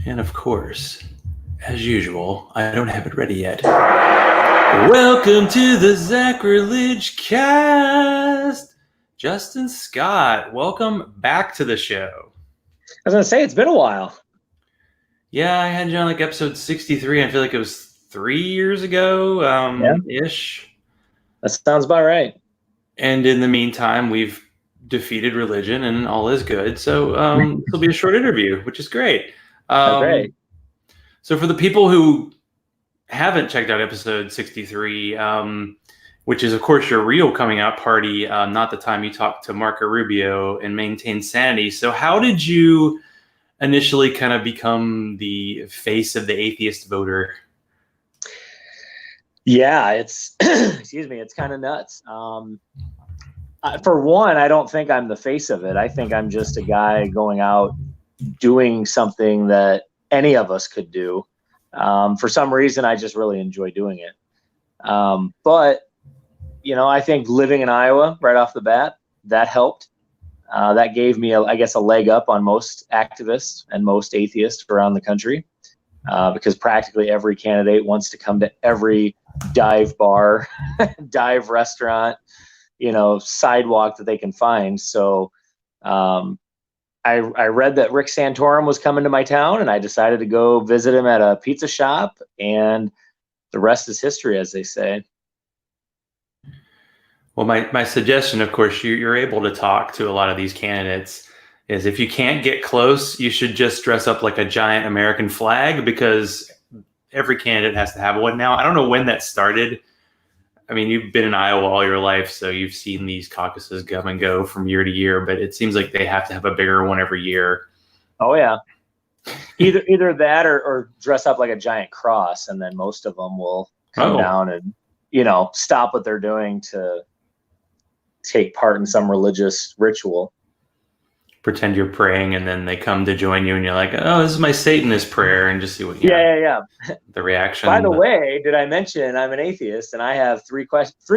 And of course, as usual, I don't have it ready yet. Welcome to the Zachrilege cast. Justin Scott, welcome back to the show. I was going to say, it's been a while. Yeah, I had you on like episode 63. I feel like it was 3 years ago, ish. That sounds about right. And in the meantime, we've defeated religion and all is good. So this will be a short interview, which is great. Great. So for the people who haven't checked out episode 63, which is, of course, your real coming out party, not the time you talked to Marco Rubio and maintain sanity. So how did you initially kind of become the face of the atheist voter? Yeah, it's, excuse me, it's kind of nuts. For one, I don't think I'm the face of it. I think I'm just a guy going out doing something that any of us could do. For some reason, I just really enjoy doing it. But, you know, I think living in Iowa right off the bat, that helped. That gave me, I guess, a leg up on most activists and most atheists around the country, because practically every candidate wants to come to every dive bar, dive restaurant, you know, sidewalk that they can find. So I read that Rick Santorum was coming to my town, and I decided to go visit him at a pizza shop, and the rest is history, as they say. Well, my suggestion, of course, you're able to talk to a lot of these candidates, is if you can't get close, you should just dress up like a giant American flag, because every candidate has to have one now. I don't know when that started. I mean, you've been in Iowa all your life, so you've seen these caucuses come and go from year to year, but it seems like they have to have a bigger one every year. Oh, yeah. Either that or dress up like a giant cross, and then most of them will come down and, you know, stop what they're doing to take part in some religious ritual. Pretend you're praying, and then they come to join you, and you're like, "Oh, this is my Satanist prayer," and just see what the reaction. By the way, did I mention I'm an atheist, and I have three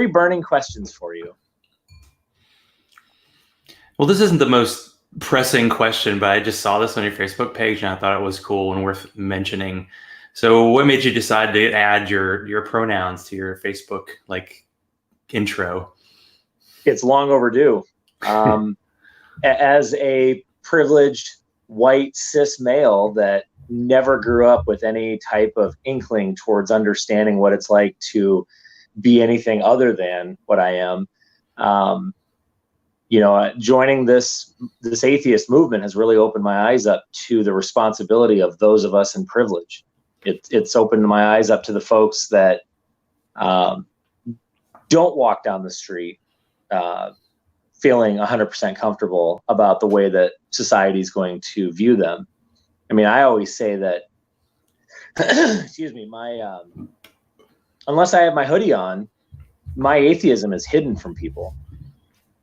burning questions for you? Well, this isn't the most pressing question, but I just saw this on your Facebook page, and I thought it was cool and worth mentioning. So, what made you decide to add your pronouns to your Facebook intro? It's long overdue. As a privileged white cis male that never grew up with any type of inkling towards understanding what it's like to be anything other than what I am, you know, joining this atheist movement has really opened my eyes up to the responsibility of those of us in privilege. It's opened my eyes up to the folks that don't walk down the street feeling 100% comfortable about the way that society is going to view them. I mean, I always say that, excuse me, unless I have my hoodie on, my atheism is hidden from people.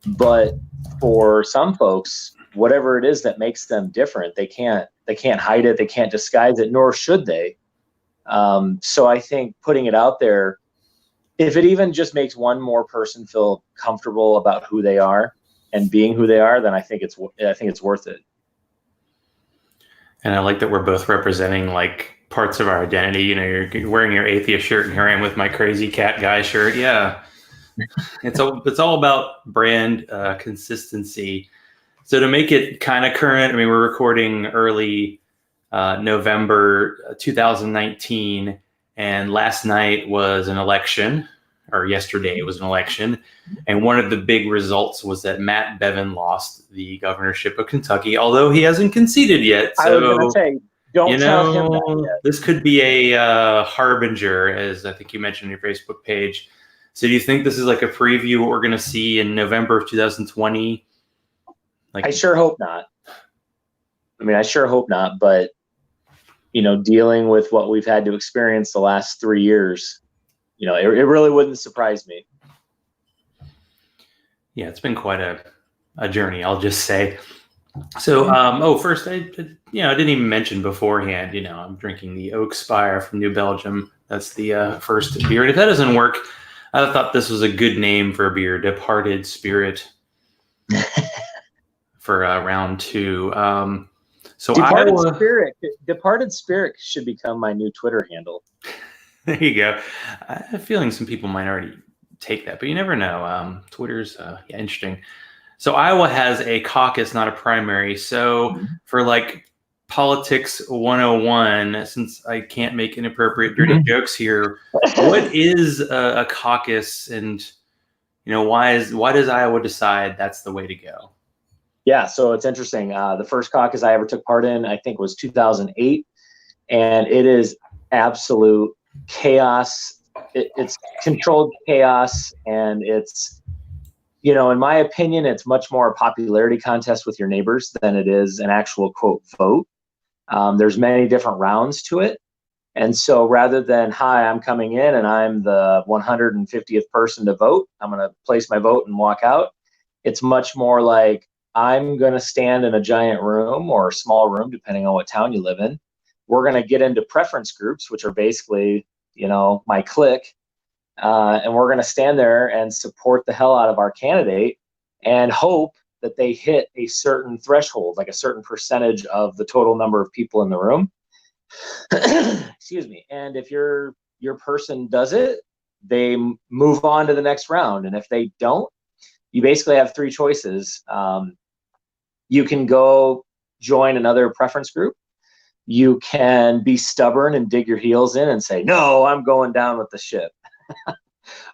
But for some folks, whatever it is that makes them different, they can't hide it, they can't disguise it, nor should they. So I think putting it out there, if it even just makes one more person feel comfortable about who they are and being who they are, then I think it's worth it. And I like that we're both representing like parts of our identity. You know, you're wearing your atheist shirt, and here I am with my crazy cat guy shirt. Yeah, it's all about brand consistency. So to make it kind of current, I mean, we're recording early November 2019. And last night was an election, or yesterday it was an election. And one of the big results was that Matt Bevin lost the governorship of Kentucky, although he hasn't conceded yet. So, I was going to say, don't tell him that yet. This could be a harbinger, as I think you mentioned on your Facebook page. So do you think this is like a preview of what we're going to see in November of 2020? I sure hope not. I mean, I sure hope not, but you know, dealing with what we've had to experience the last 3 years, you know, it really wouldn't surprise me. Yeah, it's been quite a journey, I'll just say. So, first, I didn't even mention beforehand, you know, I'm drinking the Oak Spire from New Belgium. That's the first beer. And if that doesn't work, I thought this was a good name for a beer, Departed Spirit, for round two. So Departed Spirit should become my new Twitter handle. There you go. I have a feeling some people might already take that, but you never know. Twitter's interesting. So Iowa has a caucus, not a primary. So for like politics 101, since I can't make inappropriate dirty jokes here, what is a caucus, and why does Iowa decide that's the way to go? Yeah, so it's interesting. The first caucus I ever took part in, I think, was 2008, and it is absolute chaos. It's controlled chaos, and it's, in my opinion, it's much more a popularity contest with your neighbors than it is an actual, quote, vote. There's many different rounds to it. And so rather than, hi, I'm coming in and I'm the 150th person to vote, I'm going to place my vote and walk out. It's much more like, I'm going to stand in a giant room or a small room, depending on what town you live in. We're going to get into preference groups, which are basically, my clique. And we're going to stand there and support the hell out of our candidate and hope that they hit a certain threshold, like a certain percentage of the total number of people in the room. Excuse me. And if your person does it, they move on to the next round. And if they don't, you basically have three choices. You can go join another preference group. You can be stubborn and dig your heels in and say, no, I'm going down with the ship.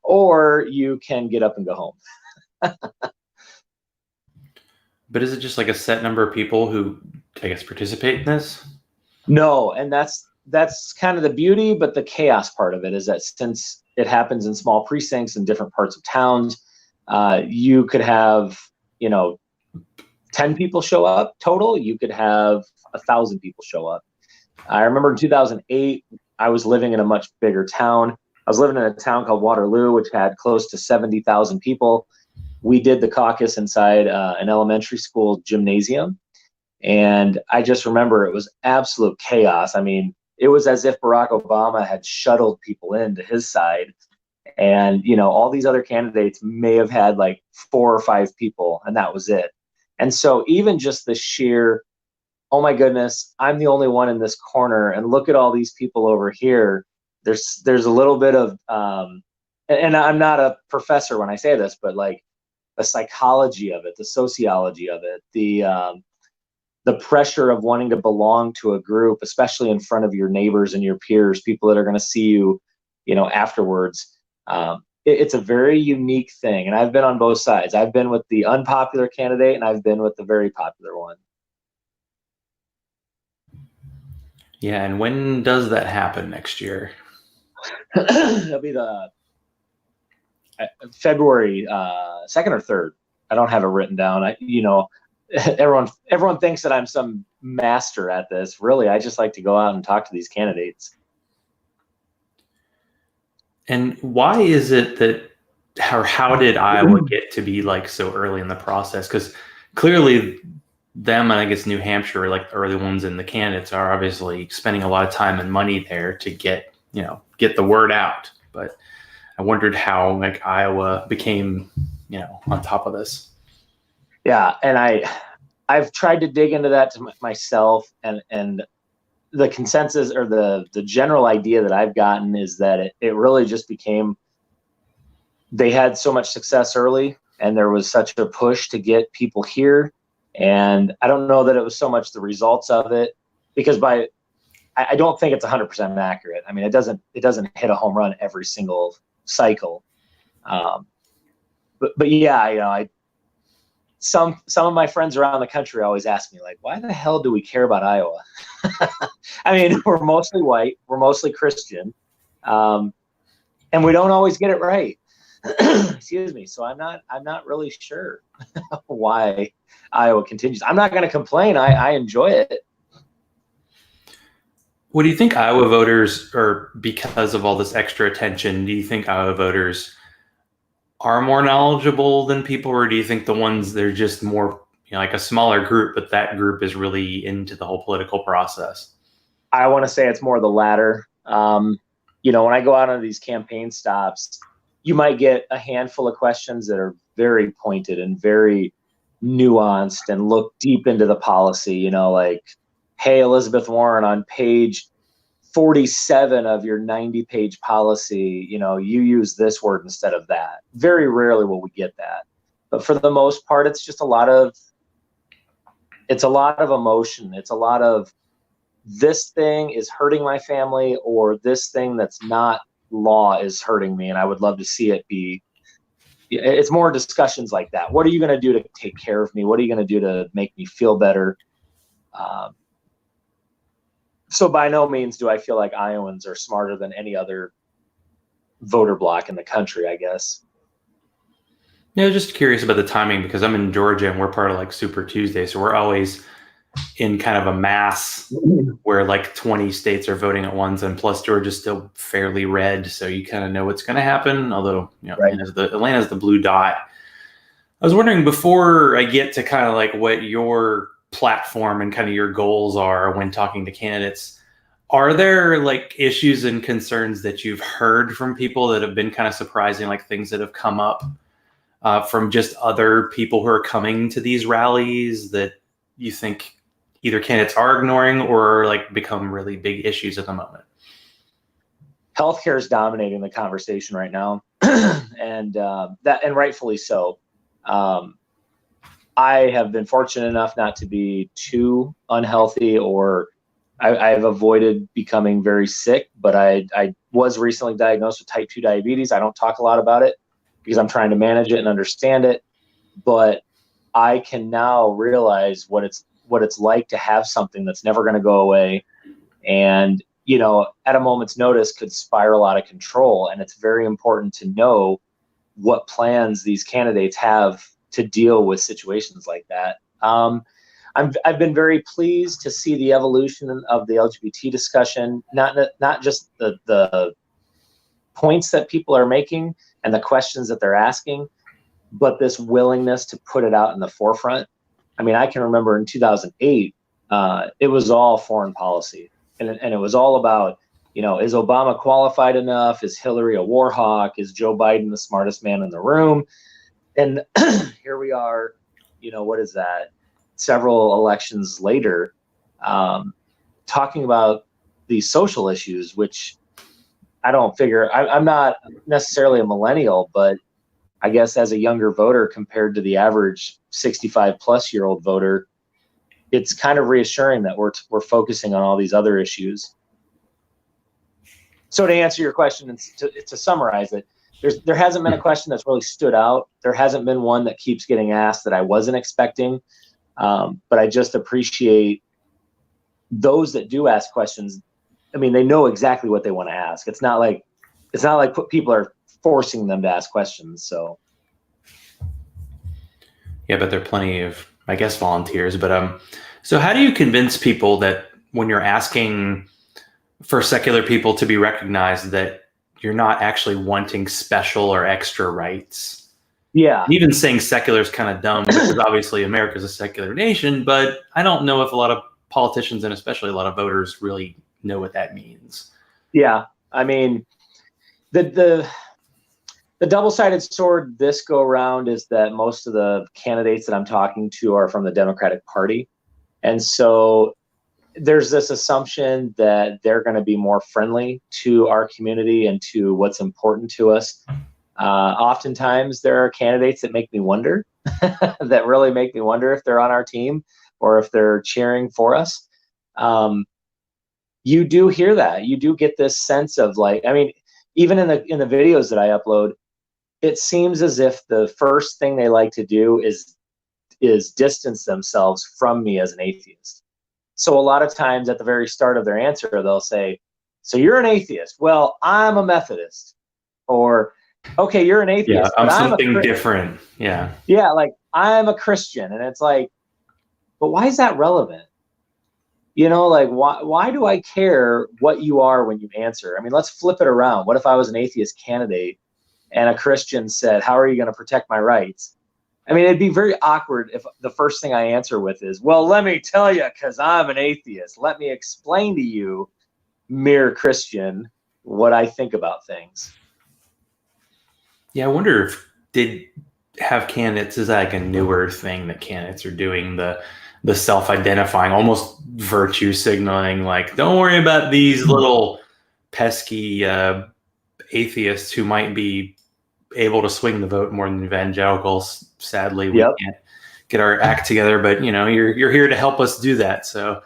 Or you can get up and go home. But is it just like a set number of people who, I guess, participate in this? No, and that's kind of the beauty, but the chaos part of it is that since it happens in small precincts in different parts of towns, you could have, 10 people show up total. You could have 1,000 people show up. I remember in 2008, I was living in a much bigger town. I was living in a town called Waterloo, which had close to 70,000 people. We did the caucus inside an elementary school gymnasium. And I just remember it was absolute chaos. I mean, it was as if Barack Obama had shuttled people into his side. And, all these other candidates may have had like 4 or 5 people, and that was it. And so even just the sheer, oh my goodness, I'm the only one in this corner, and look at all these people over here. There's a little bit of, and I'm not a professor when I say this, but like the psychology of it, the sociology of it, the pressure of wanting to belong to a group, especially in front of your neighbors and your peers, people that are going to see you, afterwards. It's a very unique thing. And I've been on both sides. I've been with the unpopular candidate and I've been with the very popular one. Yeah. And when does that happen next year? It'll be the February 2nd or 3rd. I don't have it written down. Everyone thinks that I'm some master at this. Really, I just like to go out and talk to these candidates. And why is it that, or how did Iowa get to be like so early in the process? Because clearly them, and I guess New Hampshire, like the early ones, and the candidates are obviously spending a lot of time and money there to get the word out. But I wondered how like Iowa became, on top of this. Yeah, and I've tried to dig into that to myself, and the consensus or the general idea that I've gotten is that it really just became, they had so much success early and there was such a push to get people here. And I don't know that it was so much the results of it, because I don't think it's 100% accurate. I mean, it doesn't hit a home run every single cycle. But yeah, some of my friends around the country always ask me, like, why the hell do we care about Iowa? I mean, we're mostly white, we're mostly Christian, and we don't always get it right. Excuse me. So I'm not really sure why Iowa continues. I'm not going to complain. I enjoy it. What do you think Iowa voters, or because of all this extra attention, do you think Iowa voters are more knowledgeable than people, or do you think the ones, they're just more, like a smaller group, but that group is really into the whole political process? I want to say it's more the latter. When I go out on these campaign stops, you might get a handful of questions that are very pointed and very nuanced and look deep into the policy, like, hey, Elizabeth Warren, on page 47 of your 90-page policy, you use this word instead of that. Very rarely will we get that. But for the most part, it's just a lot of emotion. It's a lot of, this thing is hurting my family, or this thing that's not law is hurting me, and I would love to see it be. It's more discussions like that. What are you going to do to take care of me? What are you going to do to make me feel better? So by no means do I feel like Iowans are smarter than any other voter bloc in the country, I guess. Yeah, just curious about the timing, because I'm in Georgia and we're part of like Super Tuesday. So we're always in kind of a mass where like 20 states are voting at once, and plus Georgia's still fairly red. So you kind of know what's going to happen. Although, Right. Atlanta's the blue dot. I was wondering, before I get to kind of like what your platform and kind of your goals are when talking to candidates, are there like issues and concerns that you've heard from people that have been kind of surprising, like things that have come up from just other people who are coming to these rallies that you think either candidates are ignoring or like become really big issues at the moment? Healthcare is dominating the conversation right now, and rightfully so. I have been fortunate enough not to be too unhealthy, or I've avoided becoming very sick, but I was recently diagnosed with type 2 diabetes. I don't talk a lot about it because I'm trying to manage it and understand it, but I can now realize what it's like to have something that's never going to go away, and at a moment's notice could spiral out of control. And it's very important to know what plans these candidates have to deal with situations like that. I've been very pleased to see the evolution of the LGBT discussion, not just the points that people are making and the questions that they're asking, but this willingness to put it out in the forefront. I mean, I can remember in 2008, it was all foreign policy, and it was all about, is Obama qualified enough? Is Hillary a war hawk? Is Joe Biden the smartest man in the room? And here we are, what is that? Several elections later, talking about these social issues, which I don't figure, I'm not necessarily a millennial, but I guess as a younger voter compared to the average 65-plus-year-old voter, it's kind of reassuring that we're focusing on all these other issues. So to answer your question and to summarize it, there hasn't been a question that's really stood out. There hasn't been one that keeps getting asked that I wasn't expecting. But I just appreciate those that do ask questions. I mean, they know exactly what they want to ask. It's not like people are forcing them to ask questions. So yeah, but there are plenty of, I guess, volunteers. But so how do you convince people that when you're asking for secular people to be recognized, that you're not actually wanting special or extra rights? Yeah. Even saying secular is kind of dumb, because obviously America is a secular nation, but I don't know if a lot of politicians and especially a lot of voters really know what that means. Yeah. I mean, the double-sided sword this go around is that most of the candidates that I'm talking to are from the Democratic Party. And so there's this assumption that they're going to be more friendly to our community and to what's important to us. Oftentimes there are candidates that make me wonder, that really make me wonder if they're on our team or if they're cheering for us. You do hear that. You do get this sense of like, I mean, even in the videos that I upload, it seems as if the first thing they like to do is distance themselves from me as an atheist. So a lot of times at the very start of their answer, they'll say, so you're an atheist. Well, I'm a Methodist. Or, okay, you're an atheist. Yeah, I'm something different. Yeah. Yeah, like I'm a Christian. And it's like, but why is that relevant? Like why do I care what you are when you answer? I mean, let's flip it around. What if I was an atheist candidate and a Christian said, how are you going to protect my rights? I mean, it'd be very awkward if the first thing I answer with is, well, let me tell you, because I'm an atheist. Let me explain to you, mere Christian, what I think about things. Yeah, I wonder if have candidates, is that like a newer thing that candidates are doing, the the self-identifying, almost virtue signaling, like, don't worry about these little pesky atheists who might be able to swing the vote more than evangelicals. Sadly, we can't get our act together, but you're here to help us do that. So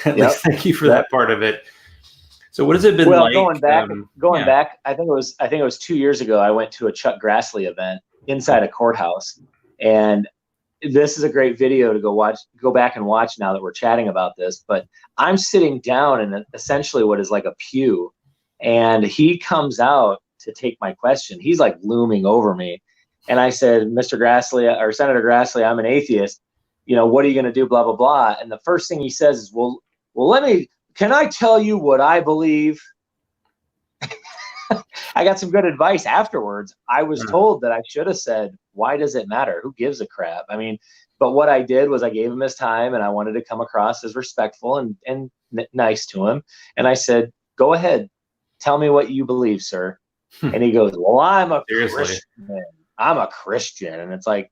at least thank you for that part of it. So what has it been like? Going back, I think it was 2 years ago. I went to a Chuck Grassley event inside a courthouse, and this is a great video to go back and watch now that we're chatting about this. But I'm sitting down in essentially what is like a pew, and he comes out to take my question. He's like looming over me, and I said, "Mr. Grassley, or Senator Grassley, I'm an atheist. What are you going to do? Blah blah blah." And the first thing he says is, "Well, can I tell you what I believe?" I got some good advice afterwards. I was told that I should have said, "Why does it matter? Who gives a crap?" I mean, but what I did was I gave him his time, and I wanted to come across as respectful and nice to him. And I said, "Go ahead, tell me what you believe, sir." And he goes, "Well, I'm a Christian. I'm a Christian." And it's like,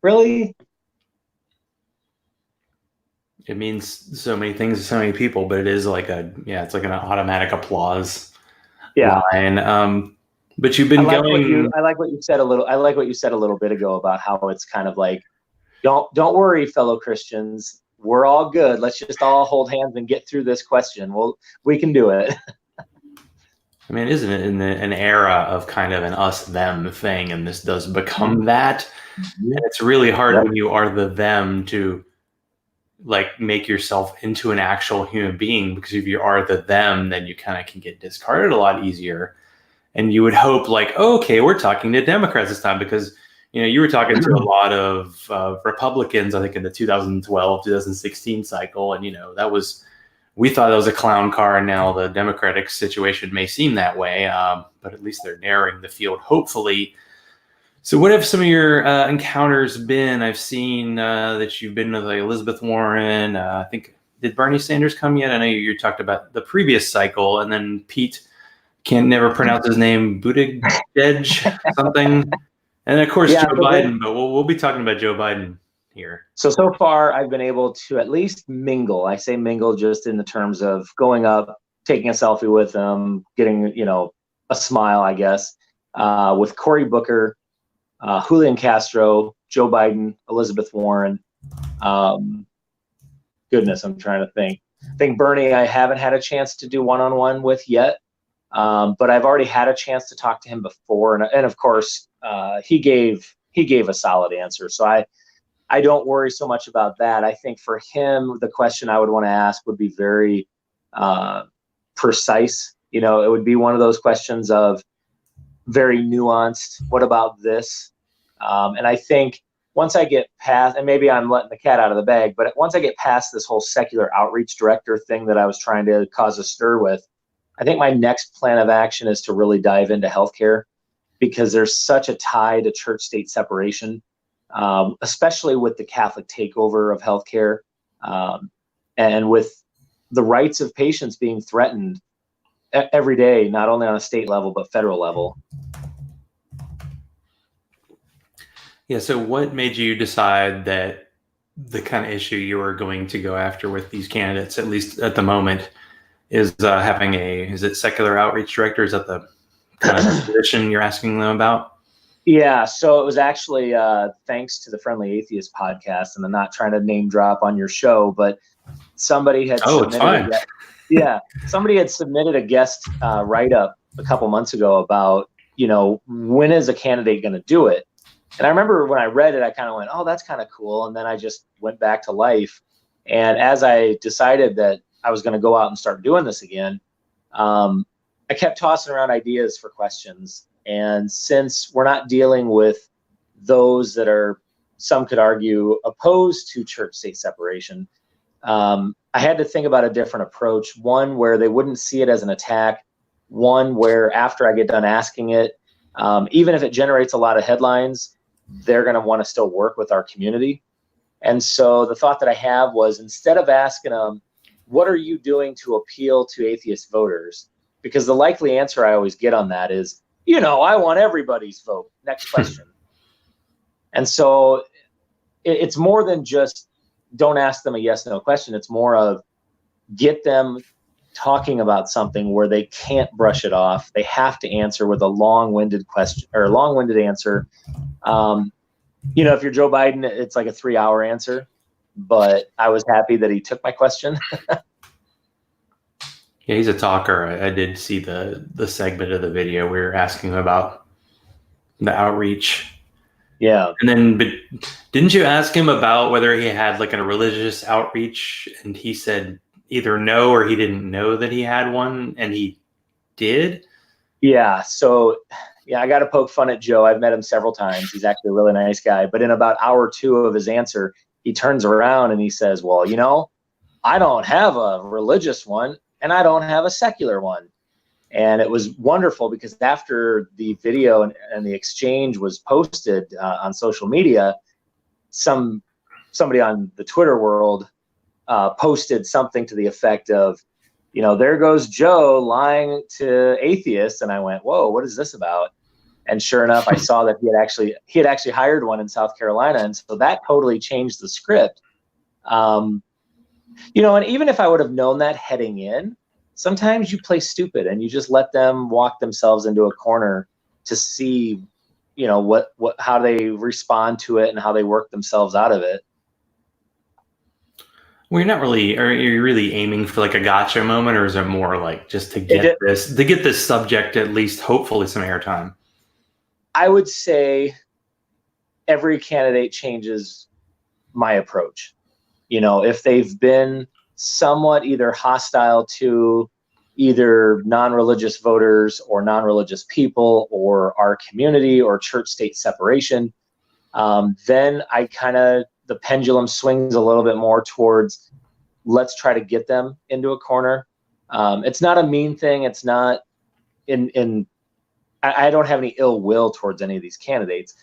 really? It means so many things to so many people, but it is like it's like an automatic applause line. But you've been going. I like what you said a little bit ago about how it's kind of like, don't worry, fellow Christians, we're all good. Let's just all hold hands and get through this question. Well, we can do it. I mean, isn't it in an era of kind of an us-them thing, and this does become that? And it's really hard when you are the them to like make yourself into an actual human being, because if you are the them, then you kind of can get discarded a lot easier. And you would hope like, okay, we're talking to Democrats this time, because you were talking to a lot of Republicans, I think, in the 2012, 2016 cycle, and we thought that was a clown car, and now the Democratic situation may seem that way, but at least they're narrowing the field, hopefully. So what have some of your encounters been? I've seen that you've been with Elizabeth Warren. I think, did Bernie Sanders come yet? I know you talked about the previous cycle, and then Pete, can't never pronounce his name, Buttigieg something. And of course, Joe Biden, but we'll be talking about Joe Biden here. So far, I've been able to at least mingle. I say mingle just in the terms of going up, taking a selfie with them, getting, a smile, I guess, with Cory Booker, Julian Castro, Joe Biden, Elizabeth Warren. Goodness, I'm trying to think. I think Bernie, I haven't had a chance to do one-on-one with yet, but I've already had a chance to talk to him before, and of course, he gave a solid answer. So I don't worry so much about that. I think for him, the question I would want to ask would be very precise. It would be one of those questions of very nuanced. What about this? And I think once I get past, and maybe I'm letting the cat out of the bag, but once I get past this whole secular outreach director thing that I was trying to cause a stir with, I think my next plan of action is to really dive into healthcare, because there's such a tie to church-state separation, especially with the Catholic takeover of healthcare, and with the rights of patients being threatened every day, not only on a state level, but federal level. Yeah. So what made you decide that the kind of issue you were going to go after with these candidates, at least at the moment, is having is it secular outreach director? Is that the kind of position you're asking them about? Yeah. So it was actually thanks to the Friendly Atheist podcast, and I'm not trying to name drop on your show, but somebody had somebody had submitted a guest write-up a couple months ago about, when is a candidate going to do it? And I remember when I read it, I kind of went, oh, that's kind of cool. And then I just went back to life. And as I decided that I was going to go out and start doing this again, I kept tossing around ideas for questions. And since we're not dealing with those that are, some could argue, opposed to church-state separation, I had to think about a different approach, one where they wouldn't see it as an attack, one where after I get done asking it, even if it generates a lot of headlines, they're going to want to still work with our community. And so the thought that I have was, instead of asking them, what are you doing to appeal to atheist voters? Because the likely answer I always get on that is, I want everybody's vote. Next question. And so it's more than just don't ask them a yes, no question. It's more of get them talking about something where they can't brush it off. They have to answer with a long-winded question or a long-winded answer. If you're Joe Biden, it's like a 3-hour answer, but I was happy that he took my question. Yeah, he's a talker. I did see the segment of the video we were asking him about the outreach. Yeah. And then, but didn't you ask him about whether he had like a religious outreach? And he said either no or he didn't know that he had one, and he did. Yeah. So, I got to poke fun at Joe. I've met him several times. He's actually a really nice guy. But in about hour 2 of his answer, he turns around and he says, well, I don't have a religious one and I don't have a secular one. And it was wonderful because after the video and the exchange was posted on social media, somebody on the Twitter world posted something to the effect of, there goes Joe lying to atheists. And I went, whoa, what is this about? And sure enough, I saw that he had actually hired one in South Carolina. And so that totally changed the script. And even if I would have known that heading in, sometimes you play stupid and you just let them walk themselves into a corner to see, how they respond to it and how they work themselves out of it. Well, are you really aiming for like a gotcha moment, or is it more like just to get this subject at least hopefully some airtime? I would say every candidate changes my approach. If they've been somewhat either hostile to either non-religious voters or non-religious people or our community or church-state separation, then the pendulum swings a little bit more towards let's try to get them into a corner. It's not a mean thing. It's not I don't have any ill will towards any of these candidates.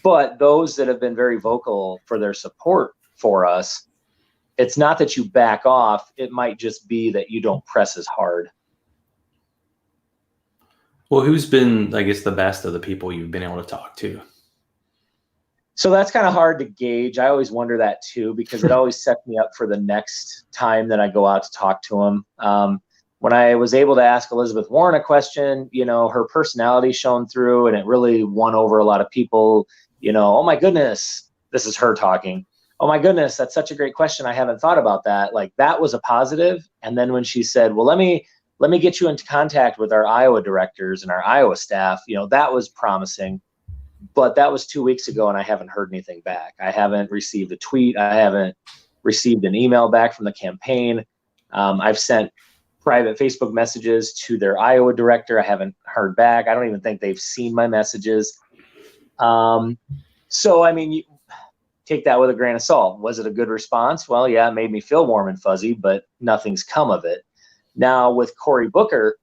But those that have been very vocal for their support for us, it's not that you back off. It might just be that you don't press as hard. Well, who's been, I guess, the best of the people you've been able to talk to? So that's kind of hard to gauge. I always wonder that too, because it always sets me up for the next time that I go out to talk to them. When I was able to ask Elizabeth Warren a question, her personality shone through and it really won over a lot of people. Oh my goodness, this is her talking. Oh my goodness, that's such a great question. I haven't thought about that. Like that was a positive. And then when she said, well, let me get you into contact with our Iowa directors and our Iowa staff, that was promising. But that was 2 weeks ago and I haven't heard anything back. I haven't received a tweet. I haven't received an email back from the campaign. I've sent private Facebook messages to their Iowa director. I haven't heard back. I don't even think they've seen my messages. So, you take that with a grain of salt. Was it a good response? Well, yeah, it made me feel warm and fuzzy, but nothing's come of it. Now with Cory Booker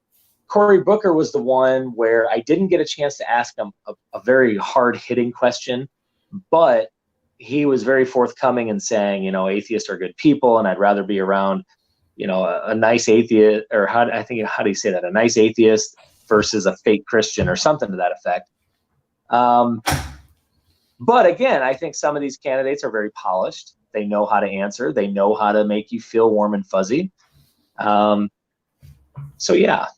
was the one where I didn't get a chance to ask him a very hard-hitting question, but he was very forthcoming in saying, atheists are good people, and I'd rather be around, a nice atheist, or how do you say that? A nice atheist versus a fake Christian or something to that effect. But again, I think some of these candidates are very polished. They know how to answer. They know how to make you feel warm and fuzzy. So yeah.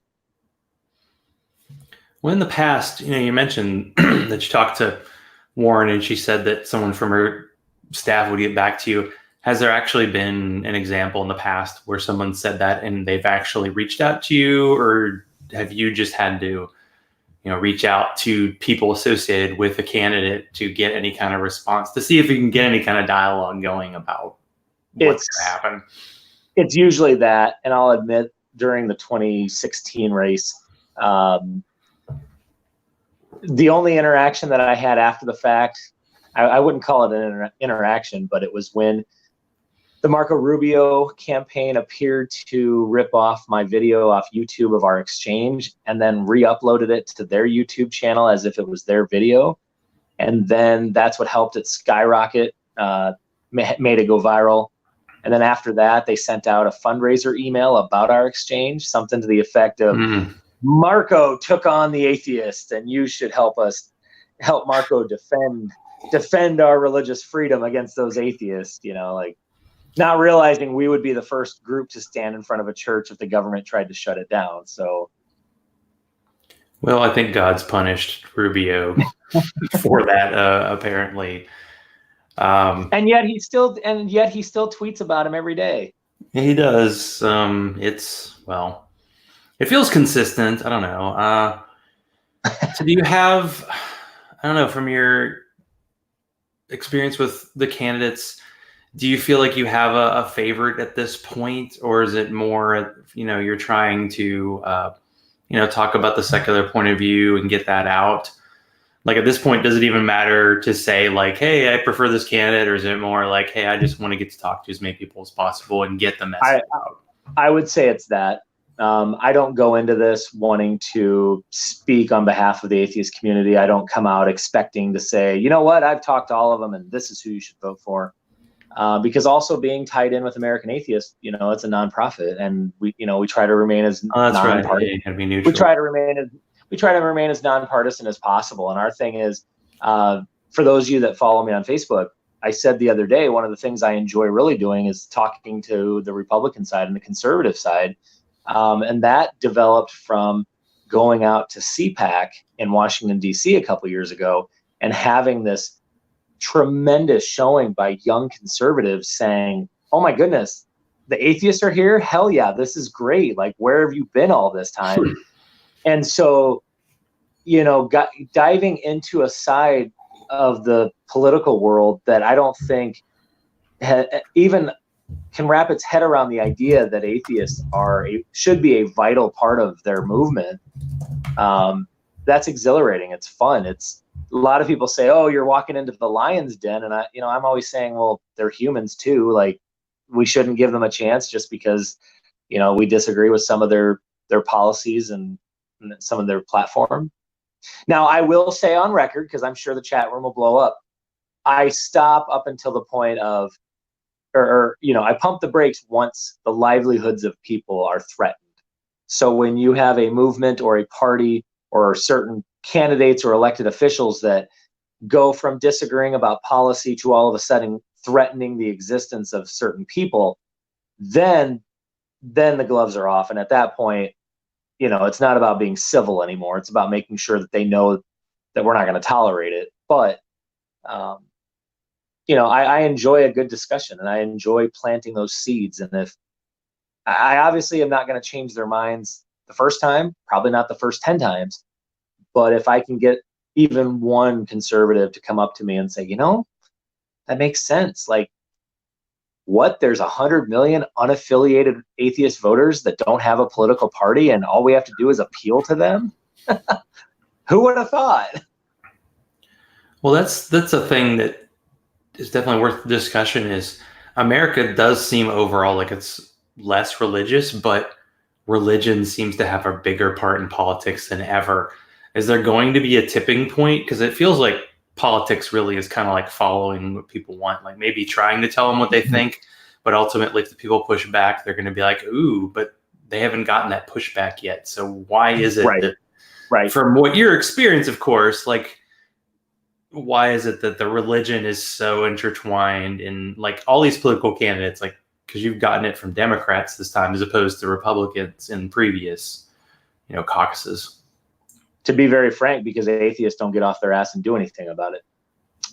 Well, in the past, you mentioned that you talked to Warren and she said that someone from her staff would get back to you. Has there actually been an example in the past where someone said that and they've actually reached out to you, or have you just had to, reach out to people associated with the candidate to get any kind of response, to see if you can get any kind of dialogue going about what's going to happen? It's usually that, and I'll admit during the 2016 race, the only interaction that I had after the fact, I wouldn't call it an interaction, but it was when the Marco Rubio campaign appeared to rip off my video off YouTube of our exchange and then re-uploaded it to their YouTube channel as if it was their video. And then that's what helped it skyrocket, made it go viral. And then after that, they sent out a fundraiser email about our exchange, something to the effect of, Marco took on the atheist and you should help Marco defend defend our religious freedom against those atheists, like not realizing we would be the first group to stand in front of a church if the government tried to shut it down. So, well, I think God's punished Rubio for that, apparently. And yet he still tweets about him every day. He does. It feels consistent. I don't know. So do you have, I don't know, from your experience with the candidates, do you feel like you have a favorite at this point, or is it more, you're trying to, talk about the secular point of view and get that out? Like at this point, does it even matter to say like, hey, I prefer this candidate, or is it more like, hey, I just want to get to talk to as many people as possible and get the message out? I would say it's that. I don't go into this wanting to speak on behalf of the atheist community. I don't come out expecting to say, you know what, I've talked to all of them and this is who you should vote for. Because also being tied in with American Atheists, it's a nonprofit, and we try to remain as nonpartisan. Right. Yeah, you gotta be neutral. We try to remain as nonpartisan as possible. And our thing is, for those of you that follow me on Facebook, I said the other day, one of the things I enjoy really doing is talking to the Republican side and the conservative side. And that developed from going out to CPAC in Washington, D.C. a couple years ago and having this tremendous showing by young conservatives saying, oh my goodness, the atheists are here. Hell yeah, this is great. Like, where have you been all this time? And so, diving into a side of the political world that I don't think even can wrap its head around the idea that atheists should be a vital part of their movement. That's exhilarating. It's fun. A lot of people say, oh, you're walking into the lion's den. And I'm always saying, well, they're humans too. Like, we shouldn't give them a chance just because, we disagree with some of their policies and some of their platform. Now, I will say on record, because I'm sure the chat room will blow up, I stop up until the point of, I pump the brakes once the livelihoods of people are threatened. So when you have a movement or a party or certain candidates or elected officials that go from disagreeing about policy to all of a sudden threatening the existence of certain people, then the gloves are off. And at that point, it's not about being civil anymore. It's about making sure that they know that we're not going to tolerate it. But, I enjoy a good discussion and I enjoy planting those seeds. And if I obviously am not going to change their minds the first time, probably not the first 10 times, but if I can get even one conservative to come up to me and say, that makes sense. Like, what? There's 100 million unaffiliated atheist voters that don't have a political party, and all we have to do is appeal to them? Who would have thought? Well, that's a thing that is definitely worth discussion. Is America does seem overall like it's less religious, but religion seems to have a bigger part in politics than ever. Is there going to be a tipping point? Because it feels like politics really is kind of like following what people want, like maybe trying to tell them what they think, but ultimately if the people push back, they're going to be like, ooh, but they haven't gotten that pushback yet. So why is it that, from what your experience, of course, like, why is it that the religion is so intertwined in like all these political candidates? Like, because you've gotten it from Democrats this time as opposed to Republicans in previous, caucuses. To be very frank, because atheists don't get off their ass and do anything about it.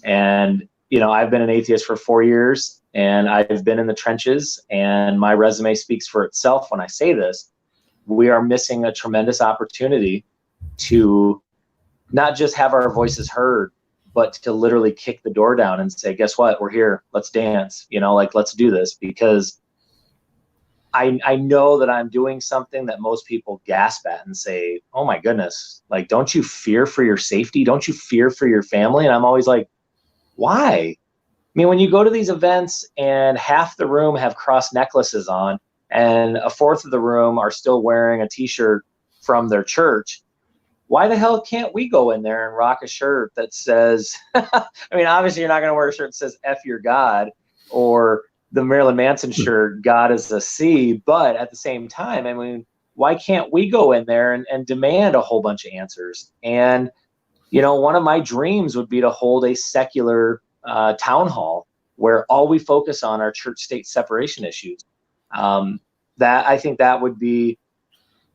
And, I've been an atheist for 4 years and I've been in the trenches, and my resume speaks for itself when I say this. We are missing a tremendous opportunity to not just have our voices heard, but to literally kick the door down and say, guess what? We're here. Let's dance, let's do this, because I know that I'm doing something that most people gasp at and say, oh my goodness, like, don't you fear for your safety? Don't you fear for your family? And I'm always like, why? I mean, when you go to these events and half the room have cross necklaces on and a fourth of the room are still wearing a t-shirt from their church, why the hell can't we go in there and rock a shirt that says, I mean, obviously you're not going to wear a shirt that says F your God, or the Marilyn Manson shirt, God is a C, but at the same time, I mean, why can't we go in there and demand a whole bunch of answers? And One of my dreams would be to hold a secular town hall where all we focus on are church-state separation issues. That I think that would be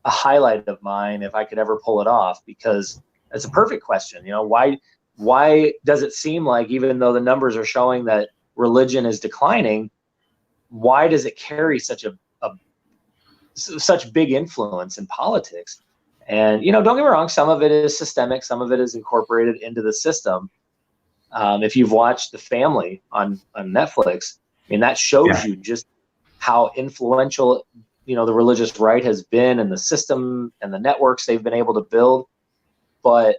a highlight of mine if I could ever pull it off, because it's a perfect question. Why does it seem like, even though the numbers are showing that religion is declining, why does it carry such such big influence in politics? And, don't get me wrong, some of it is systemic, some of it is incorporated into the system. If you've watched The Family on Netflix, I mean, that shows you just how influential, the religious right has been, and the system and the networks they've been able to build. But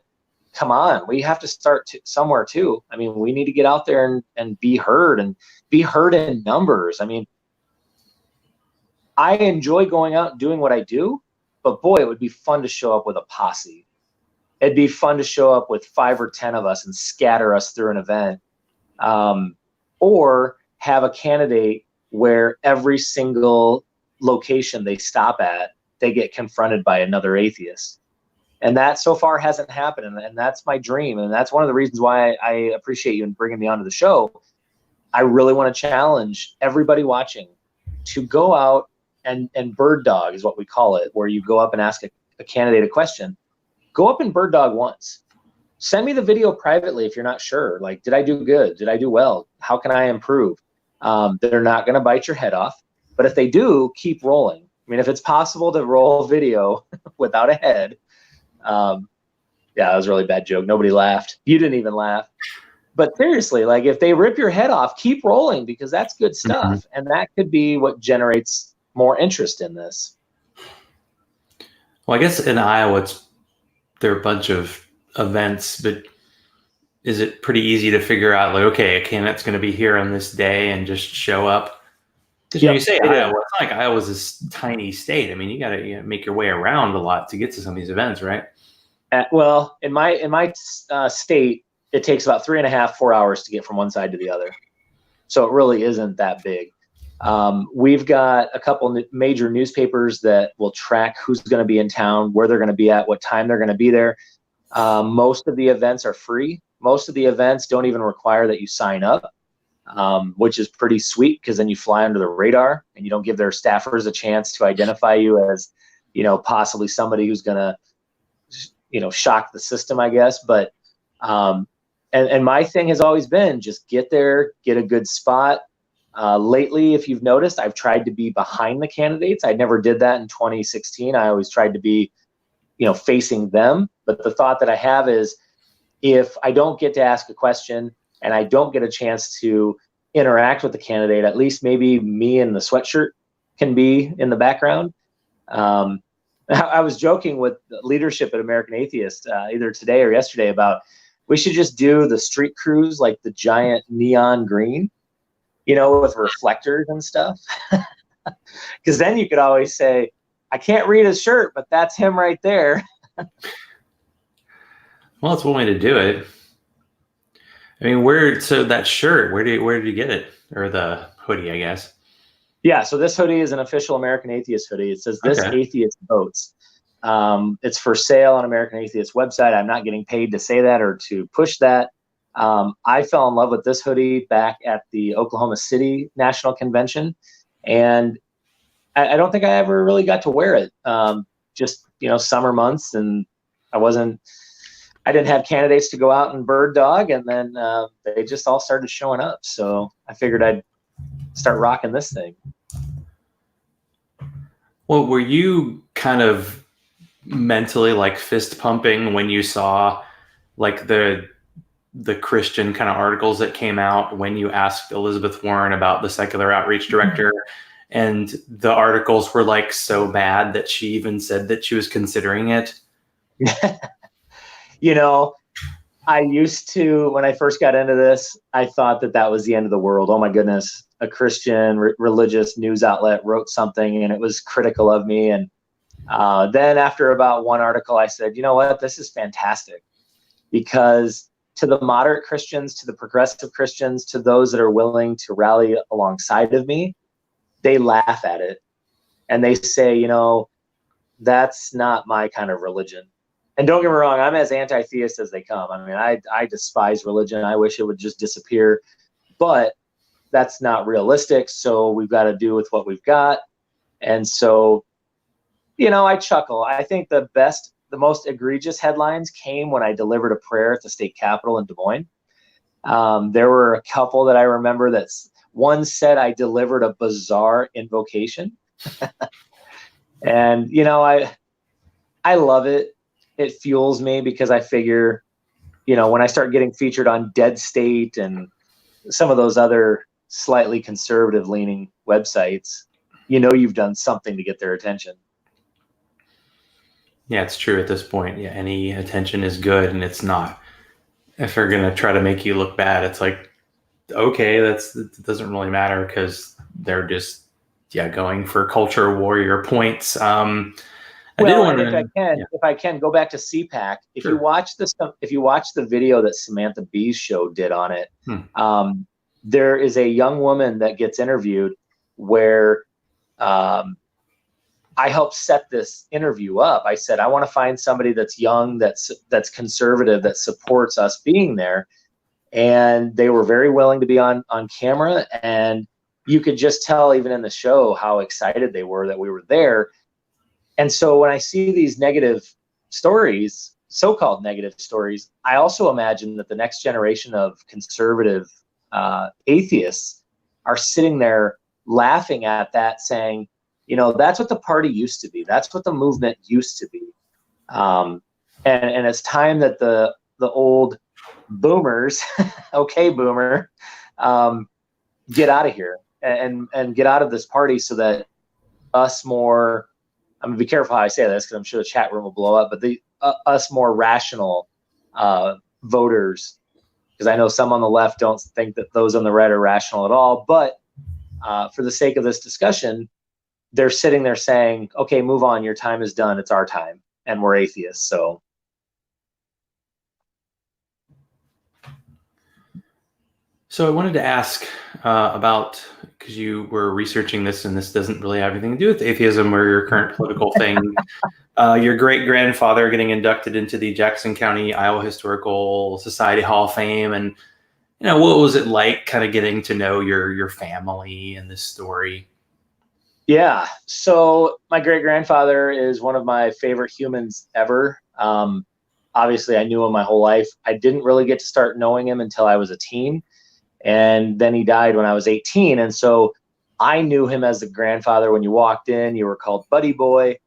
come on, we have to start somewhere too. I mean, we need to get out there and be heard in numbers. I mean, I enjoy going out and doing what I do, but boy, it would be fun to show up with a posse. It'd be fun to show up with 5 or 10 of us and scatter us through an event, or have a candidate where every single location they stop at, they get confronted by another atheist. And that so far hasn't happened. And that's my dream. And that's one of the reasons why I appreciate you and bringing me onto the show. I really want to challenge everybody watching to go out and bird dog is what we call it, where you go up and ask a candidate a question. Go up and bird dog once. Send me the video privately if you're not sure. Like, did I do good? Did I do well? How can I improve? They're not going to bite your head off. But if they do, keep rolling. I mean, if it's possible to roll video without a head, that was a really bad joke. Nobody laughed. You didn't even laugh. But seriously, like, if they rip your head off, keep rolling, because that's good stuff. Mm-hmm. And that could be what generates more interest in this. Well, I guess in Iowa, there are a bunch of events, but is it pretty easy to figure out, like, okay, a candidate's going to be here on this day and just show up? Because when you say Iowa, it's not like Iowa's this tiny state. I mean, you got to make your way around a lot to get to some of these events, right? Well, in my state, it takes about 3.5, 4 hours to get from one side to the other. So it really isn't that big. We've got a couple major newspapers that will track who's going to be in town, where they're going to be at, what time they're going to be there. Most of the events are free. Most of the events don't even require that you sign up, which is pretty sweet, because then you fly under the radar and you don't give their staffers a chance to identify you as, possibly somebody who's going to, shock the system, I guess. But and my thing has always been just get there, get a good spot. Lately, if you've noticed, I've tried to be behind the candidates. I never did that in 2016. I always tried to be, facing them. But the thought that I have is, if I don't get to ask a question and I don't get a chance to interact with the candidate, at least maybe me in the sweatshirt can be in the background. I was joking with leadership at American Atheist either today or yesterday about, we should just do the street crews like the giant neon green, with reflectors and stuff. Because then you could always say, I can't read his shirt, but that's him right there. Well, it's one way to do it. I mean, so that shirt, where did you get it? Or the hoodie, I guess. Yeah, so this hoodie is an official American Atheist hoodie. It says, "This atheist votes." It's for sale on American Atheist website. I'm not getting paid to say that or to push that. I fell in love with this hoodie back at the Oklahoma City National Convention, and I don't think I ever really got to wear it. Just, summer months, and I didn't have candidates to go out and bird dog, and then they just all started showing up. So I figured I'd start rocking this thing. Well, were you kind of mentally like fist pumping when you saw like the Christian kind of articles that came out when you asked Elizabeth Warren about the secular outreach director, and the articles were like so bad that she even said that she was considering it? I used to, when I first got into this, I thought that was the end of the world. Oh my goodness, a Christian religious news outlet wrote something and it was critical of me. And then after about one article, I said, you know what, this is fantastic, because to the moderate Christians, to the progressive Christians, to those that are willing to rally alongside of me, they laugh at it and they say, that's not my kind of religion. And don't get me wrong, I'm as anti-theist as they come. I mean, I despise religion. I wish it would just disappear, but that's not realistic. So we've got to do with what we've got. And so, I chuckle. I think the most egregious headlines came when I delivered a prayer at the state capitol in Des Moines. There were a couple that I remember that one said I delivered a bizarre invocation. And, I love it. It fuels me because I figure, when I start getting featured on Dead State and some of those other slightly conservative leaning websites, you've done something to get their attention. Yeah, it's true at this point. Yeah, any attention is good, and it's not. If they're going to try to make you look bad, it's like, okay, it doesn't really matter because they're just, going for culture warrior points. If I can go back to CPAC, if you watch the video that Samantha Bee's show did on it, there is a young woman that gets interviewed where I helped set this interview up. I said, I want to find somebody that's young, that's conservative, that supports us being there. And they were very willing to be on camera. And you could just tell even in the show how excited they were that we were there. And so when I see these negative stories, so-called negative stories, I also imagine that the next generation of conservative atheists are sitting there laughing at that, saying, that's what the party used to be. That's what the movement used to be. And it's time that the old boomers, okay, boomer, get out of here and get out of this party so that us more, I'm going to be careful how I say this because I'm sure the chat room will blow up, but us more rational voters, because I know some on the left don't think that those on the right are rational at all, but for the sake of this discussion, they're sitting there saying, okay, move on. Your time is done. It's our time. And we're atheists. So I wanted to ask about, because you were researching this, and this doesn't really have anything to do with atheism or your current political thing. Your great-grandfather getting inducted into the Jackson County, Iowa Historical Society Hall of Fame. And, what was it like kind of getting to know your family and this story? Yeah. So my great-grandfather is one of my favorite humans ever. Obviously, I knew him my whole life. I didn't really get to start knowing him until I was a teen. And then he died when I was 18. And so I knew him as the grandfather. When you walked in, you were called Buddy Boy,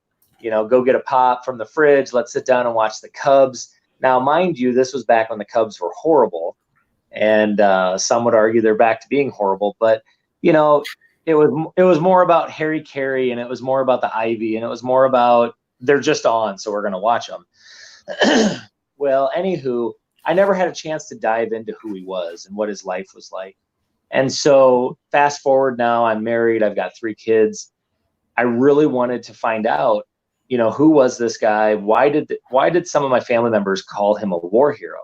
go get a pop from the fridge. Let's sit down and watch the Cubs. Now, mind you, this was back when the Cubs were horrible. And some would argue they're back to being horrible. But, it was more about Harry Carey, and it was more about the Ivy, and it was more about they're just on, so we're going to watch them. Well, anywho, I never had a chance to dive into who he was and what his life was like. And so fast forward now, I'm married. I've got 3 kids. I really wanted to find out, who was this guy? Why did some of my family members call him a war hero?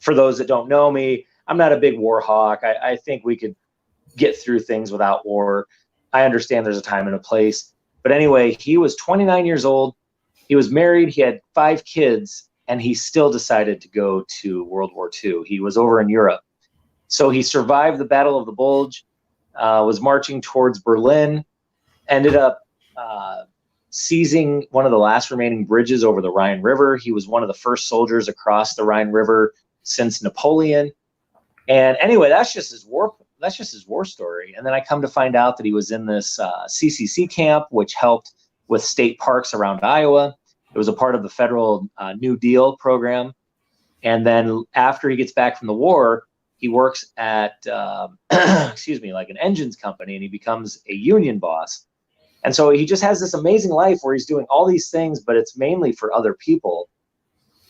For those that don't know me, I'm not a big war hawk. I think we could get through things without war. I understand there's a time and a place. But anyway, he was 29 years old. He was married. He had 5 kids, and he still decided to go to World War II. He was over in Europe. So he survived the Battle of the Bulge, was marching towards Berlin, ended up seizing one of the last remaining bridges over the Rhine River. He was one of the first soldiers across the Rhine River since Napoleon. And anyway, that's just his war story. And then I come to find out that he was in this CCC camp, which helped with state parks around Iowa. It was a part of the federal New Deal program. And then after he gets back from the war, he works at, like an engines company, and he becomes a union boss. And so he just has this amazing life where he's doing all these things, but it's mainly for other people.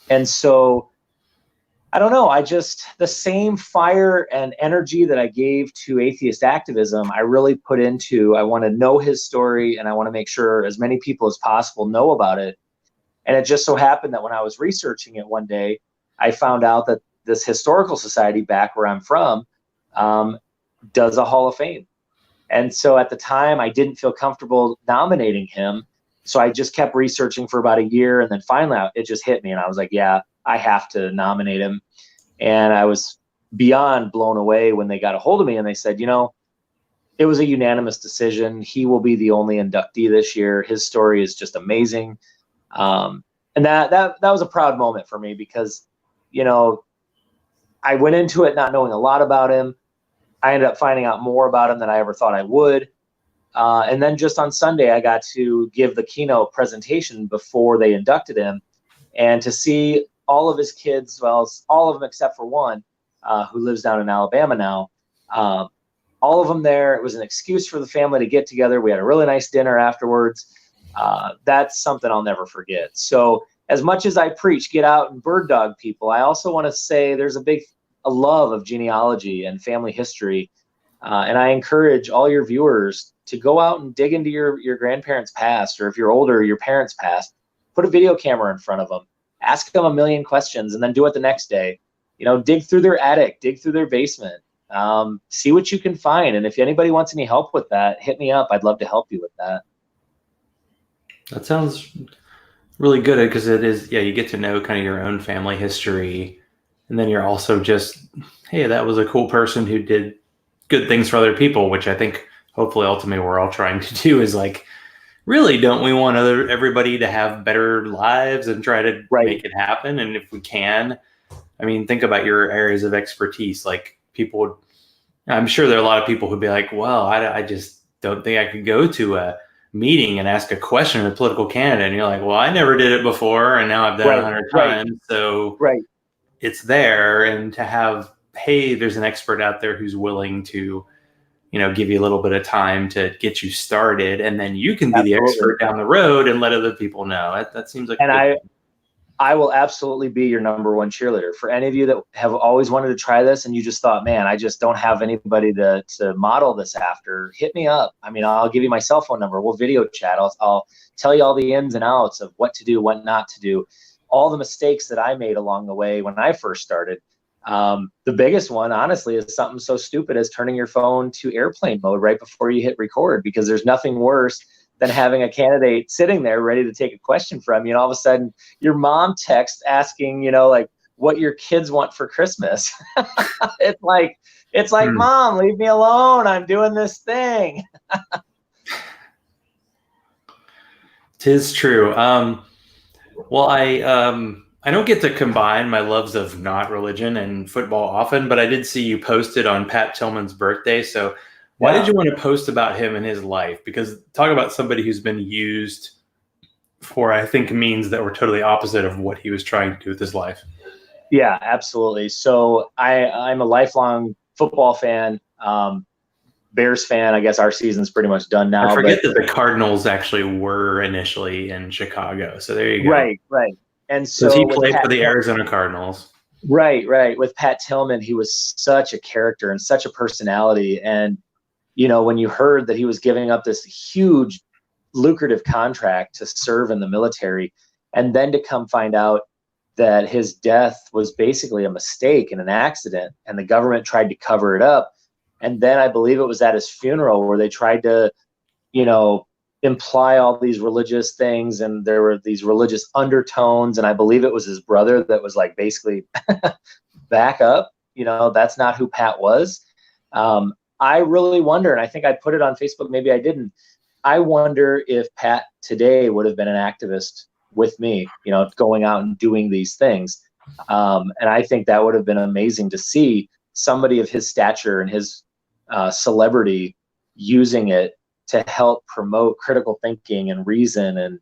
And so I don't know. The same fire and energy that I gave to atheist activism, I really put into, I want to know his story, and I want to make sure as many people as possible know about it. And it just so happened that when I was researching it one day, I found out that this historical society back where I'm from does a Hall of Fame. And so at the time, I didn't feel comfortable nominating him. So I just kept researching for about a year, and then finally it just hit me, and I was like, yeah, I have to nominate him. And I was beyond blown away when they got a hold of me and they said, it was a unanimous decision. He will be the only inductee this year. His story is just amazing. And that was a proud moment for me because, I went into it not knowing a lot about him. I ended up finding out more about him than I ever thought I would. And then just on Sunday, I got to give the keynote presentation before they inducted him, and to see all of his kids, well, all of them except for one, who lives down in Alabama now, all of them there. It was an excuse for the family to get together. We had a really nice dinner afterwards. That's something I'll never forget. So as much as I preach, get out and bird dog people, I also want to say there's a love of genealogy and family history. And I encourage all your viewers to go out and dig into your grandparents' past, or if you're older, your parents' past. Put a video camera in front of them, ask them a million questions, and then do it the next day. Dig through their attic, dig through their basement, see what you can find. And if anybody wants any help with that, hit me up. I'd love to help you with that. That sounds really good because it is, you get to know kind of your own family history. And then you're also just, hey, that was a cool person who did good things for other people, which I think hopefully ultimately we're all trying to do is like, really, don't we want everybody to have better lives and try to make it happen? And if we can, I mean, think about your areas of expertise. Like I'm sure there are a lot of people who'd be like, well, I just don't think I could go to a meeting and ask a question of a political candidate. And you're like, well, I never did it before, and now I've done it 100 times. So it's there. And to have, hey, there's an expert out there who's willing to, give you a little bit of time to get you started, and then you can be the expert down the road and let other people know. That seems like. And I will absolutely be your number one cheerleader. For any of you that have always wanted to try this and you just thought, man, I just don't have anybody to model this after, hit me up. I mean, I'll give you my cell phone number. We'll video chat. I'll tell you all the ins and outs of what to do, what not to do, all the mistakes that I made along the way when I first started. The biggest one, honestly, is something so stupid as turning your phone to airplane mode right before you hit record, because there's nothing worse than having a candidate sitting there ready to take a question from you. And all of a sudden your mom texts asking, like what your kids want for Christmas. It's like, Mom, leave me alone. I'm doing this thing. 'Tis true. Well, I don't get to combine my loves of not religion and football often, but I did see you posted on Pat Tillman's birthday. So why did you want to post about him and his life? Because talk about somebody who's been used for, I think, means that were totally opposite of what he was trying to do with his life. Yeah, absolutely. So I'm a lifelong football fan, Bears fan. I guess our season's pretty much done now. I forget that the Cardinals actually were initially in Chicago. So there you go. Right. And so he played for the Arizona Cardinals. Right. With Pat Tillman, he was such a character and such a personality. And, when you heard that he was giving up this huge, lucrative contract to serve in the military, and then to come find out that his death was basically a mistake and an accident, and the government tried to cover it up. And then I believe it was at his funeral where they tried to, imply all these religious things, and there were these religious undertones. And I believe it was his brother that was like, basically back up, that's not who Pat was. I really wonder, and I think I put it on Facebook, maybe I didn't. I wonder if Pat today would have been an activist with me, going out and doing these things. And I think that would have been amazing to see somebody of his stature and his celebrity using it to help promote critical thinking and reason, and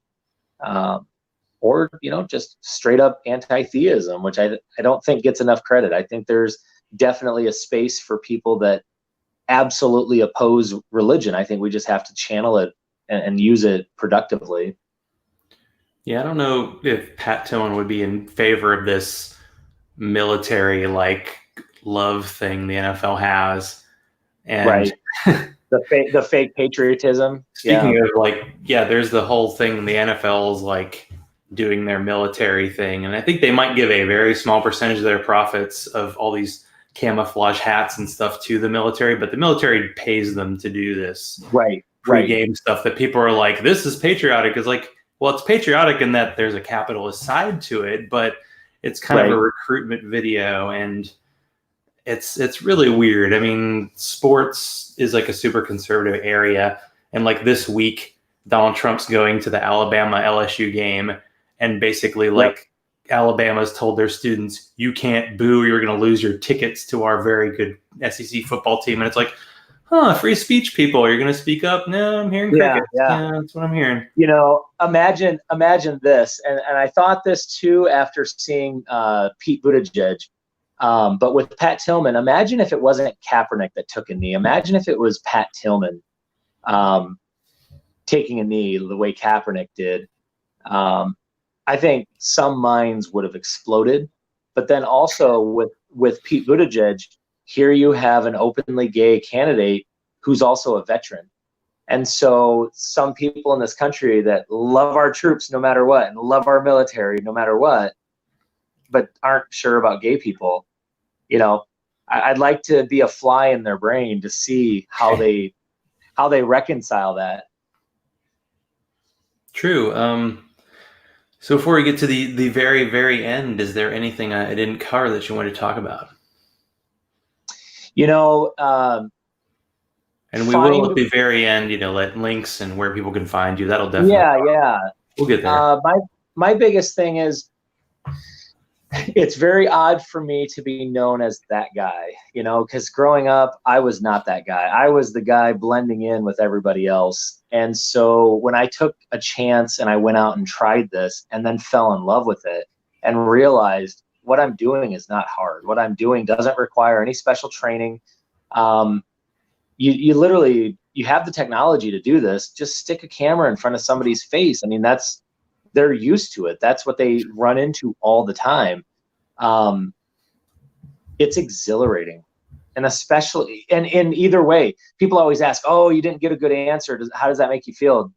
or just straight up anti-theism, which I don't think gets enough credit. I think there's definitely a space for people that absolutely oppose religion. I think we just have to channel it and use it productively. Yeah, I don't know if Pat Tillman would be in favor of this military love thing the NFL has, and the fake patriotism. Speaking of there's the whole thing. The NFL's doing their military thing, and I think they might give a very small percentage of their profits of all these camouflage hats and stuff to the military, but the military pays them to do this. Right. Right. pregame stuff that people are like, this is patriotic. It's like, well, it's patriotic in that there's a capitalist side to it, but it's kind of a Right. recruitment video, and it's really weird. I mean, sports is like a super conservative area, and like this week, Donald Trump's going to the Alabama LSU game, and basically like Alabama's told their students, you can't boo, you're going to lose your tickets to our very good SEC football team. And it's like, free speech people, you're going to speak up? No, I'm hearing crickets. Yeah, that's what I'm hearing. You know, imagine this, and I thought this too after seeing Pete Buttigieg. But with Pat Tillman, imagine if it wasn't Kaepernick that took a knee. Imagine if it was Pat Tillman taking a knee the way Kaepernick did. I think some minds would have exploded. But then also with Pete Buttigieg, here you have an openly gay candidate who's also a veteran. And so some people in this country that love our troops no matter what and love our military no matter what, but aren't sure about gay people, you know, I'd like to be a fly in their brain to see how they reconcile that. True. So before we get to the very, very end, is there anything I didn't cover that you want to talk about? You know, and we will at the very end, let links and where people can find you. That'll definitely. Yeah. We'll get there. My biggest thing is, it's very odd for me to be known as that guy, because growing up, I was not that guy. I was the guy blending in with everybody else. And so when I took a chance and I went out and tried this and then fell in love with it and realized what I'm doing is not hard. What I'm doing doesn't require any special training. You literally, you have the technology to do this. Just stick a camera in front of somebody's face. I mean, they're used to it. That's what they run into all the time. It's exhilarating. And especially, and in either way, people always ask, oh, you didn't get a good answer. How does that make you feel?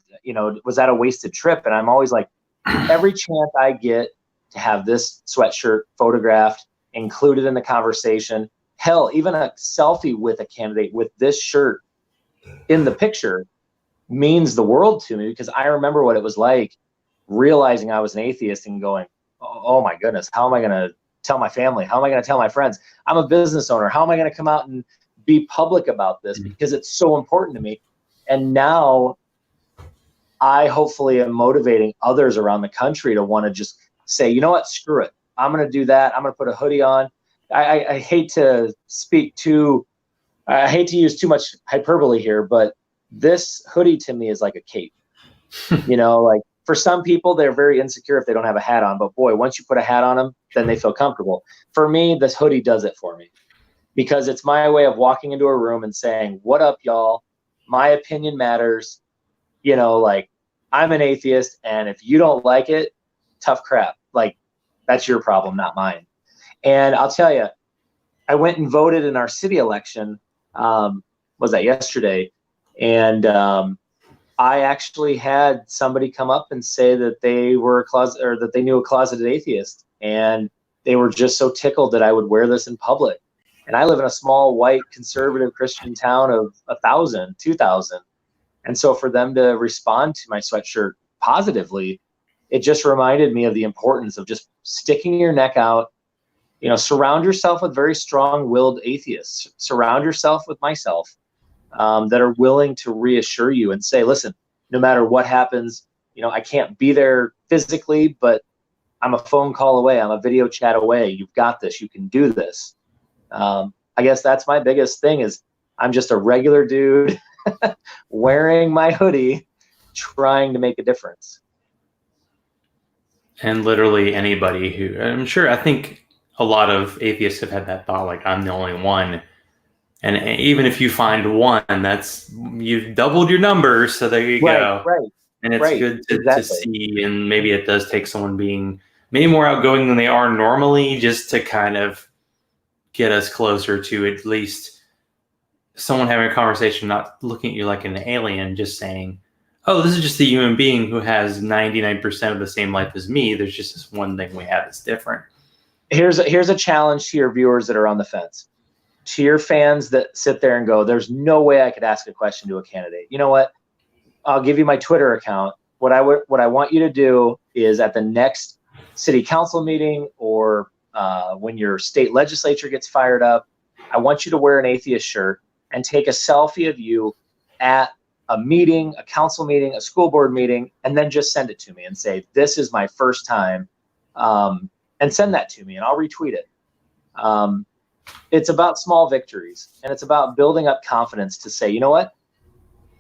Was that a wasted trip? And I'm always like, every chance I get to have this sweatshirt photographed, included in the conversation, hell, even a selfie with a candidate with this shirt in the picture means the world to me, because I remember what it was like realizing I was an atheist and going, oh my goodness, how am I going to tell my family? How am I going to tell my friends? I'm a business owner. How am I going to come out and be public about this? Because it's so important to me. And now I hopefully am motivating others around the country to want to just say, you know what, screw it. I'm going to do that. I'm going to put a hoodie on. I hate to I hate to use too much hyperbole here, but this hoodie to me is like a cape. Like, for some people, they're very insecure if they don't have a hat on. But boy, once you put a hat on them, then they feel comfortable. For me, this hoodie does it for me, because it's my way of walking into a room and saying, what up, y'all? My opinion matters. Like, I'm an atheist, and if you don't like it, tough crap. Like, that's your problem, not mine. And I'll tell you, I went and voted in our city election. Was that yesterday? And I actually had somebody come up and say that they were that they knew a closeted atheist, and they were just so tickled that I would wear this in public. And I live in a small, white, conservative Christian town of 1,000, 2,000. And so for them to respond to my sweatshirt positively, it just reminded me of the importance of just sticking your neck out. Surround yourself with very strong-willed atheists. Surround yourself with myself. That are willing to reassure you and say, listen, no matter what happens, I can't be there physically, but I'm a phone call away. I'm a video chat away. You've got this. You can do this. I guess that's my biggest thing is I'm just a regular dude wearing my hoodie, trying to make a difference. And literally anybody who, I think a lot of atheists have had that thought, like, I'm the only one. And even if you find one, you've doubled your numbers. So there you go. Right. And it's good to see. And maybe it does take someone being maybe more outgoing than they are normally, just to kind of get us closer to at least someone having a conversation, not looking at you like an alien, just saying, oh, this is just a human being who has 99% of the same life as me. There's just this one thing we have that's different. Here's a challenge to your viewers that are on the fence. To your fans that sit there and go, there's no way I could ask a question to a candidate. You know what? I'll give you my Twitter account. What I want you to do is at the next city council meeting or when your state legislature gets fired up, I want you to wear an atheist shirt and take a selfie of you at a meeting, a council meeting, a school board meeting, and then just send it to me and say, this is my first time, and send that to me and I'll retweet it. It's about small victories, and it's about building up confidence to say, you know what?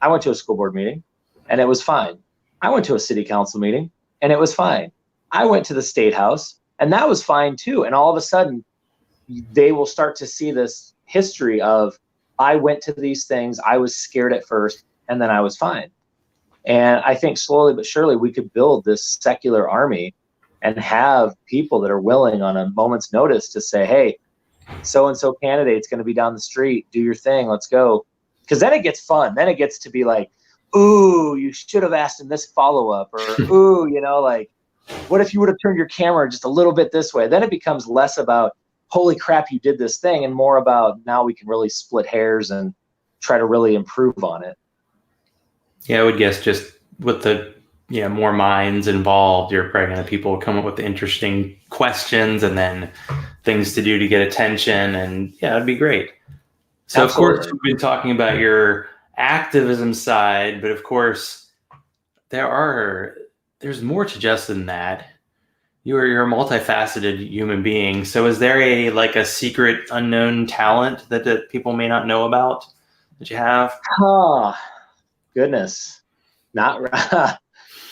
I went to a school board meeting and it was fine. I went to a city council meeting and it was fine. I went to the state house and that was fine too. And all of a sudden they will start to see this history of, I went to these things, I was scared at first, and then I was fine. And I think slowly but surely we could build this secular army and have people that are willing on a moment's notice to say, hey, so-and-so candidate's going to be down the street, do your thing, let's go. Because then it gets fun. Then it gets to be like, ooh, you should have asked him this follow-up, or ooh, you know, like, what if you would have turned your camera just a little bit this way? Then it becomes less about, holy crap, you did this thing, and more about, now we can really split hairs and try to really improve on it. Yeah, I would guess just with the more minds involved, you're probably going to people come up with interesting questions and then things to do to get attention, and yeah, it'd be great. So Absolutely. Of course, we've been talking about your activism side, but of course, there's more to just than that. You're a multifaceted human being. So is there a secret unknown talent that people may not know about that you have? Oh, goodness. Not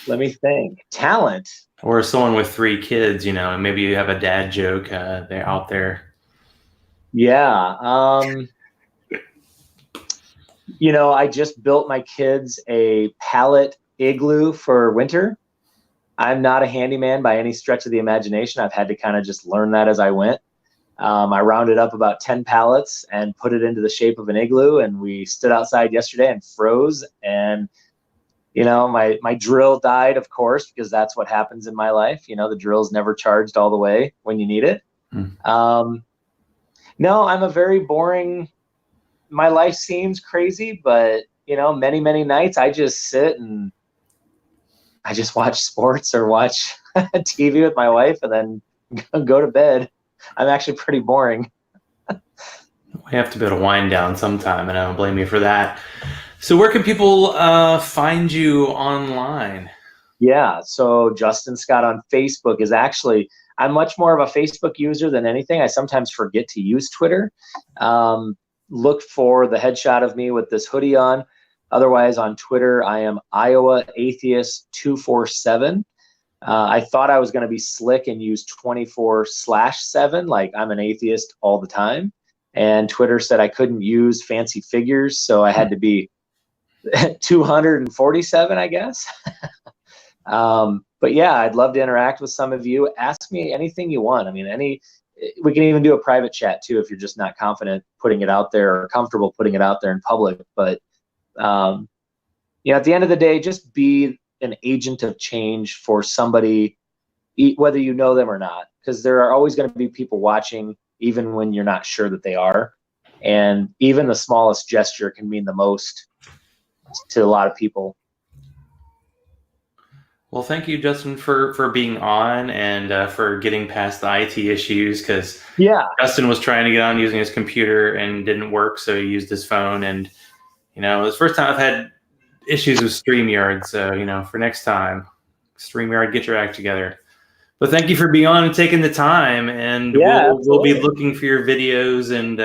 let me think. Talent. Or someone with 3 kids, and maybe you have a dad joke they're out there. Yeah. I just built my kids a pallet igloo for winter. I'm not a handyman by any stretch of the imagination. I've had to kind of just learn that as I went. I rounded up about 10 pallets and put it into the shape of an igloo, and we stood outside yesterday and froze. And, my drill died, of course, because that's what happens in my life. The drill's never charged all the way when you need it. No, I'm a very boring, my life seems crazy, but, many, many nights I just sit and I just watch sports or watch TV with my wife and then go to bed. I'm actually pretty boring. We have to be able to wind down sometime, and I don't blame you for that. So where can people find you online? Yeah, so Justin Scott on Facebook is actually, I'm much more of a Facebook user than anything. I sometimes forget to use Twitter. Look for the headshot of me with this hoodie on. Otherwise, on Twitter, I am Iowa Atheist 247. I thought I was going to be slick and use 24/7, like I'm an atheist all the time. And Twitter said I couldn't use fancy figures, so I had to be 247, I guess. But yeah, I'd love to interact with some of you. Ask me anything you want. I mean, we can even do a private chat too if you're just not confident putting it out there or comfortable putting it out there in public. But at the end of the day, just be an agent of change for somebody, whether you know them or not, because there are always going to be people watching, even when you're not sure that they are. And even the smallest gesture can mean the most to a lot of people. Well, thank you, Justin, for being on and for getting past the IT issues, because Justin was trying to get on using his computer and didn't work, so he used his phone. And it was the first time I've had issues with StreamYard, so for next time, StreamYard, get your act together. But thank you for being on and taking the time, and we'll be looking for your videos, and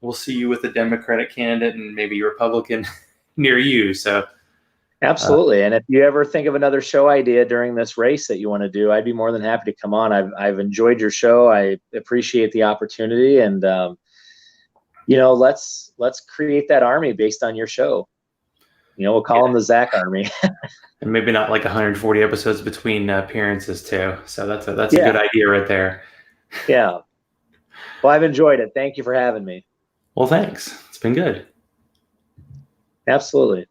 we'll see you with a Democratic candidate and maybe a Republican near you. So absolutely. And if you ever think of another show idea during this race that you want to do, I'd be more than happy to come on. I've enjoyed your show. I appreciate the opportunity, and let's create that army based on your show. We'll call them the Zach Army. And maybe not like 140 episodes between appearances too. So that's a good idea right there. Yeah. Well, I've enjoyed it. Thank you for having me. Well, thanks. It's been good. Absolutely.